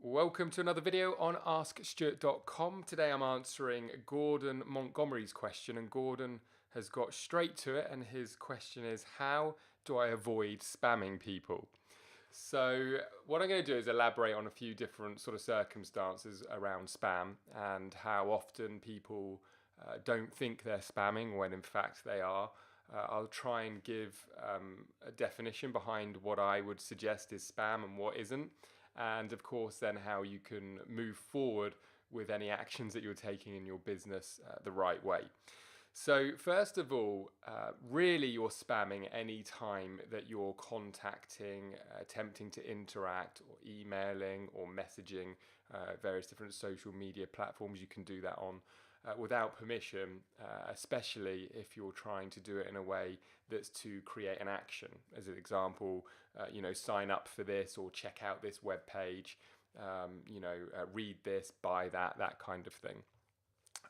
Welcome to another video on AskStuart.com. Today I'm answering Gordon Montgomery's question, and Gordon has got straight to it, and his question is, how do I avoid spamming people? So what I'm going to do is elaborate on a few different sort of circumstances around spam and how often people don't think they're spamming when in fact they are. I'll try and give a definition behind what I would suggest is spam and what isn't, and of course then how you can move forward with any actions that you're taking in your business the right way. So first of all, really you're spamming any time that you're contacting, attempting to interact or emailing or messaging various different social media platforms. You can do that on without permission, especially if you're trying to do it in a way that's to create an action. As an example, sign up for this or check out this web page, read this, buy that, that kind of thing.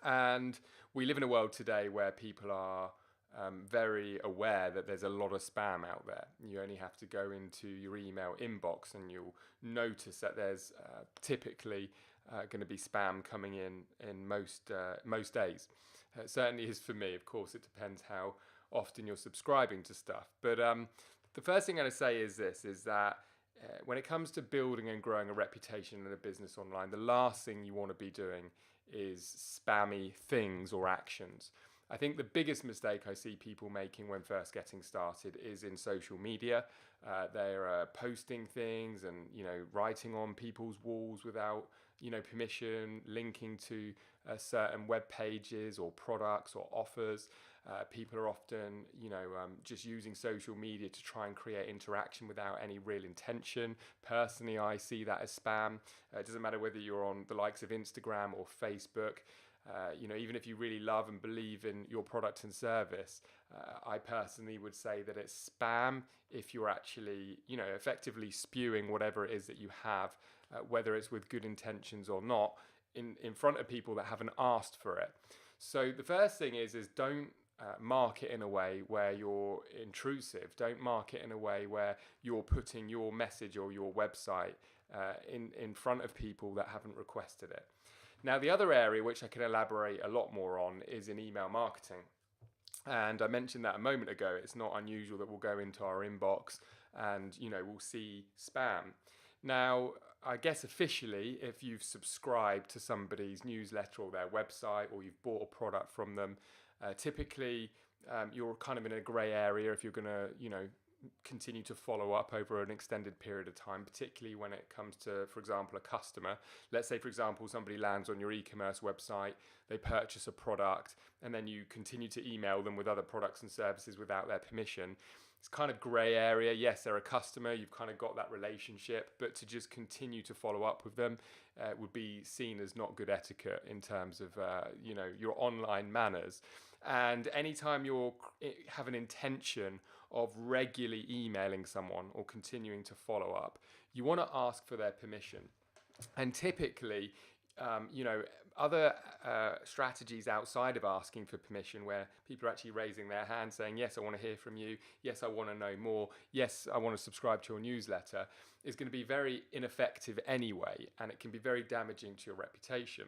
And we live in a world today where people are very aware that there's a lot of spam out there. You only have to go into your email inbox and you'll notice that there's typically going to be spam coming in most days. It certainly is for me. Of course, it depends how often you're subscribing to stuff. But the first thing I'm going to say is this, is that when it comes to building and growing a reputation in a business online, the last thing you want to be doing is spammy things or actions. I think the biggest mistake I see people making when first getting started is in social media. They're posting things and writing on people's walls without permission, linking to certain web pages or products or offers. People are often just using social media to try and create interaction without any real intention. Personally, I see that as spam. It doesn't matter whether you're on the likes of Instagram or Facebook. Even if you really love and believe in your product and service, I personally would say that it's spam if you're actually, effectively spewing whatever it is that you have, whether it's with good intentions or not, in front of people that haven't asked for it. So the first thing is don't market in a way where you're intrusive. Don't market in a way where you're putting your message or your website in front of people that haven't requested it. Now, the other area which I can elaborate a lot more on is in email marketing. And I mentioned that a moment ago. It's not unusual that we'll go into our inbox and, we'll see spam. Now, I guess officially, if you've subscribed to somebody's newsletter or their website, or you've bought a product from them, typically you're kind of in a grey area if you're going to, continue to follow up over an extended period of time, particularly when it comes to, for example, a customer. Let's say, for example, somebody lands on your e-commerce website, they purchase a product, and then you continue to email them with other products and services without their permission. It's kind of grey area. Yes, they're a customer, you've kind of got that relationship, but to just continue to follow up with them would be seen as not good etiquette in terms of your online manners. And anytime you have an intention of regularly emailing someone or continuing to follow up, you want to ask for their permission. And typically, other strategies outside of asking for permission, where people are actually raising their hand saying, yes, I want to hear from you, yes, I want to know more, yes, I want to subscribe to your newsletter, is going to be very ineffective anyway, and it can be very damaging to your reputation.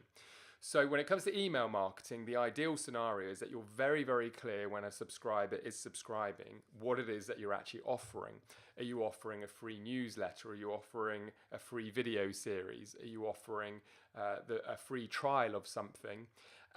So when it comes to email marketing, the ideal scenario is that you're very, very clear when a subscriber is subscribing what it is that you're actually offering. Are you offering a free newsletter? Are you offering a free video series? Are you offering a free trial of something?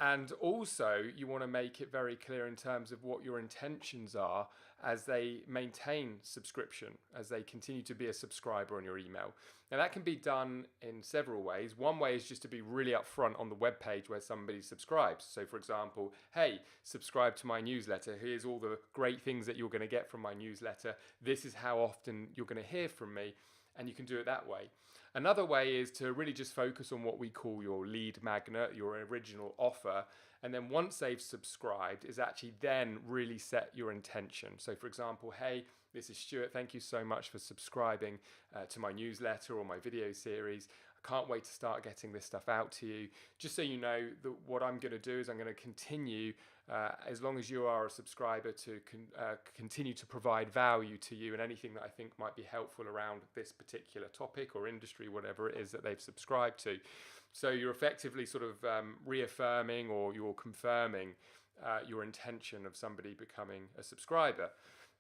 And also, you want to make it very clear in terms of what your intentions are as they maintain subscription, as they continue to be a subscriber on your email. Now, that can be done in several ways. One way is just to be really upfront on the web page where somebody subscribes. So, for example, hey, subscribe to my newsletter. Here's all the great things that you're going to get from my newsletter. This is how often you're going to hear from me. And you can do it that way. Another way is to really just focus on what we call your lead magnet, your original offer. And then once they've subscribed, is actually then really set your intention. So for example, hey, This is Stuart. Thank you so much for subscribing to my newsletter or my video series. I can't wait to start getting this stuff out to you. Just so you know, that what I'm going to do is I'm going to continue, as long as you are a subscriber, to continue to provide value to you and anything that I think might be helpful around this particular topic or industry, whatever it is that they've subscribed to. So you're effectively sort of reaffirming, or you're confirming your intention of somebody becoming a subscriber.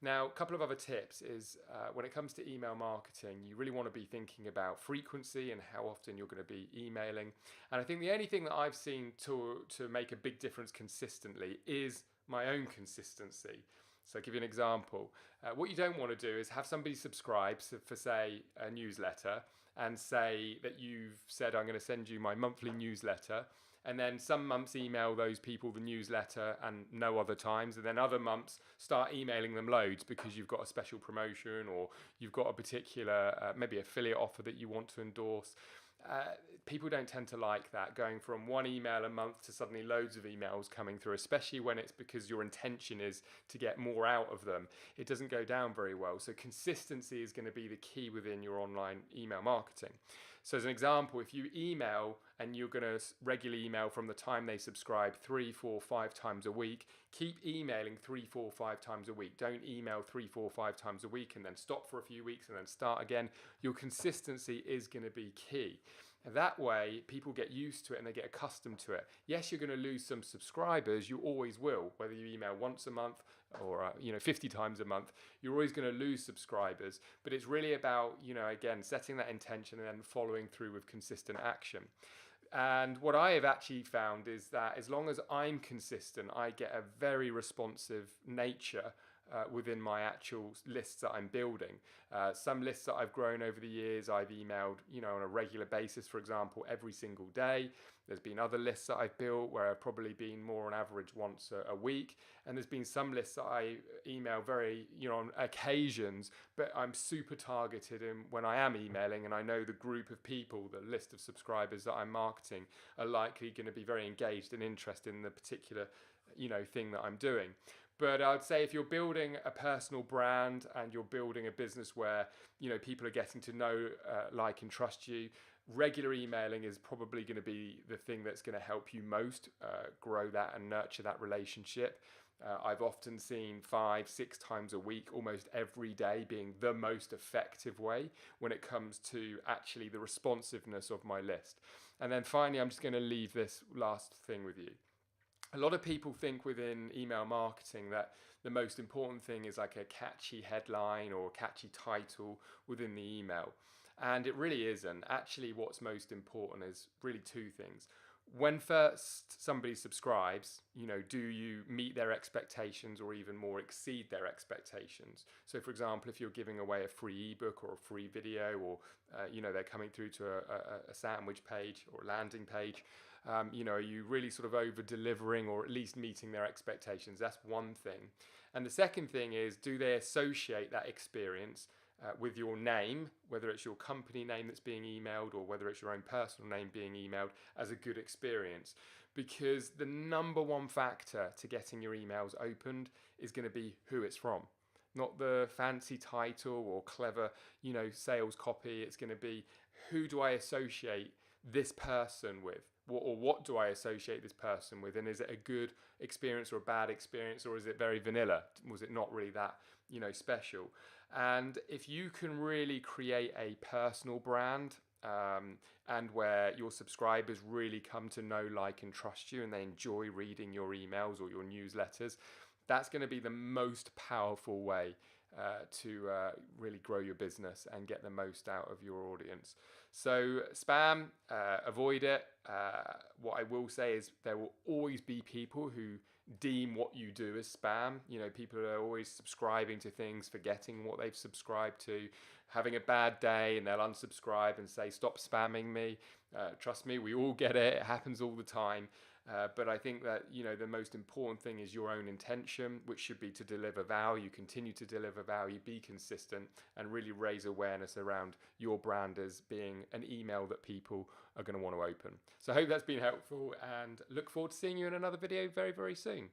Now, a couple of other tips is when it comes to email marketing, you really want to be thinking about frequency and how often you're going to be emailing. And I think the only thing that I've seen to make a big difference consistently is my own consistency. So I'll give you an example. What you don't want to do is have somebody subscribe for, say, a newsletter, and say that you've said, I'm going to send you my monthly newsletter, and then some months email those people the newsletter and no other times, and then other months start emailing them loads because you've got a special promotion, or you've got a particular maybe affiliate offer that you want to endorse. People don't tend to like that, going from one email a month to suddenly loads of emails coming through, especially when it's because your intention is to get more out of them. It doesn't go down very well. So consistency is going to be the key within your online email marketing. So as an example, if you email and you're going to regularly email from the time they subscribe 3, 4, 5 times a week, keep emailing 3, 4, 5 times a week. Don't email 3, 4, 5 times a week and then stop for a few weeks and then start again. Your consistency is going to be key. And that way, people get used to it and they get accustomed to it. Yes, you're going to lose some subscribers. You always will. Whether you email once a month or 50 times a month, you're always going to lose subscribers. But it's really about, again, setting that intention and then following through with consistent action. And what I have actually found is that as long as I'm consistent, I get a very responsive nature within my actual lists that I'm building. Some lists that I've grown over the years, I've emailed, on a regular basis, for example, every single day. There's been other lists that I've built where I've probably been more on average once a week. And there's been some lists that I email very, on occasions, but I'm super targeted in when I am emailing, and I know the group of people, the list of subscribers that I'm marketing, are likely going to be very engaged and interested in the particular, thing that I'm doing. But I'd say if you're building a personal brand and you're building a business where, people are getting to know, like and trust you, regular emailing is probably going to be the thing that's going to help you most grow that and nurture that relationship. I've often seen 5, 6 times a week, almost every day, being the most effective way when it comes to actually the responsiveness of my list. And then finally, I'm just going to leave this last thing with you. A lot of people think within email marketing that the most important thing is like a catchy headline or a catchy title within the email. And it really isn't. Actually, what's most important is really 2 things. When first somebody subscribes, do you meet their expectations or even more exceed their expectations? So for example, if you're giving away a free ebook or a free video, or they're coming through to a sandwich page or landing page, are you really sort of over delivering or at least meeting their expectations? That's one thing. And the second thing is, do they associate that experience with your name, whether it's your company name that's being emailed or whether it's your own personal name being emailed, as a good experience? Because the number one factor to getting your emails opened is going to be who it's from. Not the fancy title or clever, sales copy. It's going to be, who do I associate this person with? Or what do I associate this person with? And is it a good experience or a bad experience, or is it very vanilla? Was it not really that, special? And if you can really create a personal brand, and where your subscribers really come to know, like, and trust you, and they enjoy reading your emails or your newsletters, that's going to be the most powerful way to really grow your business and get the most out of your audience. So spam, avoid it. What I will say is there will always be people who deem what you do as spam. People are always subscribing to things, forgetting what they've subscribed to, having a bad day, and they'll unsubscribe and say, stop spamming me. Trust me, we all get it. It happens all the time. But I think that, the most important thing is your own intention, which should be to deliver value, continue to deliver value, be consistent, and really raise awareness around your brand as being an email that people are going to want to open. So I hope that's been helpful, and look forward to seeing you in another video very, very soon.